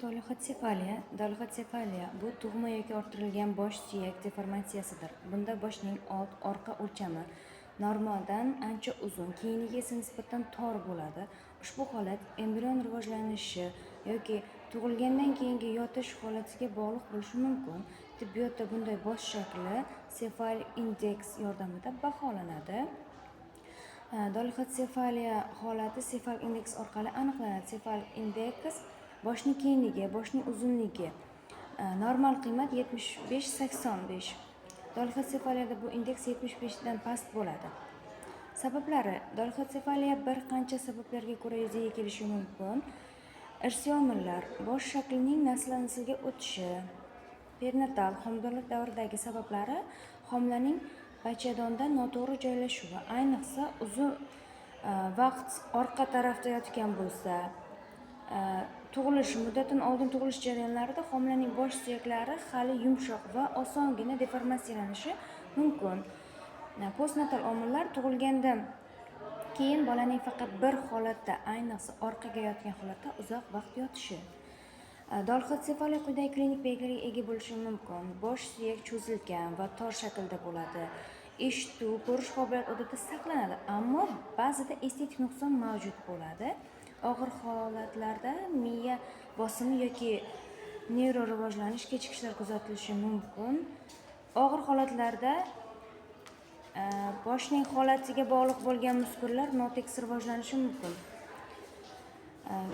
Dolichotsefaliya bu tug'ma yoki orttirilgan bosh suyak deformatsiyasidir. Bunda boshning orqa o'lchami normaldan ancha uzun, keyiniga esa nisbatan tor bo'ladi. Ushbu holat embrion rivojlanishi yoki tug'ilgandan keyingi yotish holatiga bog'liq bo'lishi mumkin. Tibbiyotda bunday bosh shakli sefalik indeks yordamida baholanadi. Dolichotsefaliya holati sefalik indeks orqali aniqlanadi. Sefalik indeks boshning kengligi, boshning uzunligi. Normal qiymat 75-85. Dolichotsefaliyada bu indeks 75 dan past bo'ladi. Sabablari: dolichotsefaliya bir qancha sabablarga ko'ra yuzaga kelishi mumkin. Irsiy omillar, bosh shaklining nasldan naslga o'tishi, perinatal homiladorlik davridagi sabablari, homilaning bachadonda noto'g'ri joylashuvi, ayniqsa uzun vaqt orqa tarafda yotgan bo'lsa, tug'ilish muddatidan oldin tug'ilish jarayonlarida homilaning bosh suyaklari hali yumshoq va osongina deformatsiyalanishi mumkin. Postnatal omillar: tug'ilgandan keyin bolaning faqat bir holatda, ayniqsa orqaga yotgan holatda uzoq vaqt yotishi. Dolichotsefaliya quyidagi klinik belgilarga ega bo'lishi mumkin. Bosh suyak cho'zilgan va tor shaklda bo'ladi. Eshituv, ko'rish qobiliyati odatda saqlanadi, ammo ba'zida estetik nuqson mavjud bo'ladi. Og'ir holatlarda miya bosimi yoki neyrorivojlanish kechikishlar kuzatilishi mumkin. Og'ir holatlarda boshning holatiga bog'liq bo'lgan muskullar notekis rivojlanishi mumkin.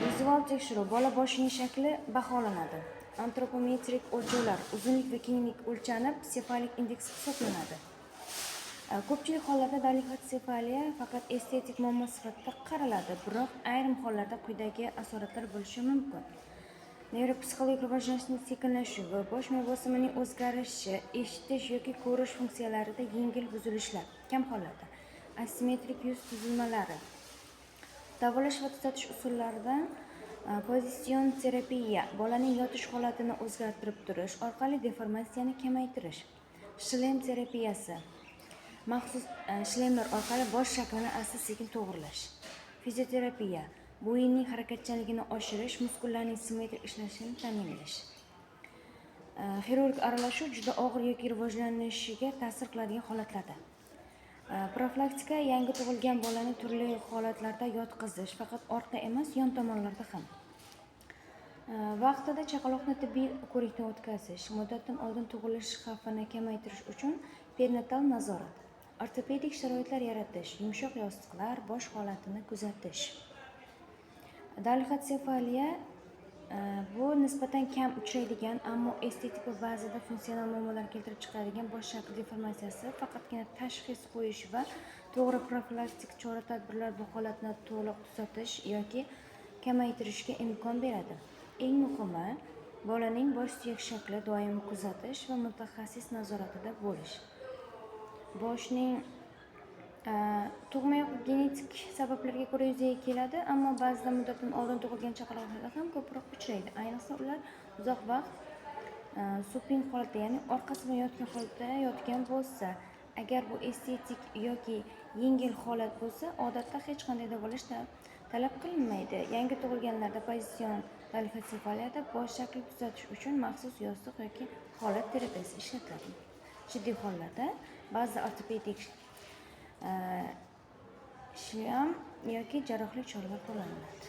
Vizual tekshiruv: bola boshining shakli baholanadi. Antropometrik o'lchovlar: uzunlik va kenglik o'lchanib, sefalik indeks hisoblanadi. Ko'pchilik hollarda dolichotsefaliya faqat estetik muammo sifatida qaraladi, biroq ayrim hollarda quyidagi asoratlar bo'lishi mumkin. Neyropsixologik rivojlanishning sekinlashuvi, bosh miya bosimining o'zgarishi, eshitish yoki ko'rish funksiyalarida yengil buzilishlar, kam hollarda asimetrik yuz tuzilmalari. Davolash va tuzatish usullaridan pozitsion terapiya, bolaning yotish holatini o'zgartirib turish orqali deformatsiyani kamaytirish. Shlem terapiyasi: maxsus shlemlar orqali bosh shaklini asta-sekin to'g'rilash. Fizioterapiya: bo'yinning harakatchanligini oshirish, muskullarning simmetrik ishlashini ta'minlash. Xirurgik aralashuv juda og'ir yoki rivojlanishiga ta'sir qiladigan holatlarda. Profilaktika: yangi tug'ilgan bolani turli holatlarda yotqizish, faqat orqa emas, yon tomonlarda ham. Vaqtida chaqaloqni tibbiy ko'rikdan o'tkazish, muddatdan oldin tug'ilish xavfini kamaytirish uchun perinatal nazorat. Ortopedik sharoitlar yaratish, yumshoq yostiqlar, bosh holatini kuzatish. Dolichotsefaliya bu nisbatan kam uchraydigan, ammo estetik va ba'zida funksional muammolar keltirib chiqaradigan bosh shakli deformatsiyasi. Faqatgina tashxis qo'yish va to'g'ri profilaktik chora-tadbirlar bu holatni to'liq tuzatish yoki kamaytirishga imkon beradi. Eng muhimi, bolaning bosh suyak shakli doimiy kuzatish va mutaxassis nazoratida bo'lish. Boshning tug'ma yoki genetik sabablarga ko'ra yuzaga keladi, ammo ba'zida muddatdan oldin tug'ilgan chaqaloqlarda ham ko'proq uchraydi. Ayniqsa ular uzoq vaqt supin holatda, ya'ni orqasi bilan yotgan holatda yotgan bo'lsa. Agar bu estetik yoki yengil holat bo'lsa, odatda hech qanday davolash talab qilinmaydi. Yangi tug'ilganlarda pozitsion dolichotsefaliyada bosh shaklini tuzatish uchun maxsus yostiq yoki holat terapiyasi ishlatiladi. Jiddiy hollarda ba'zi ortopedik shlyam yoki jarrohlik choralar qo'llaniladi.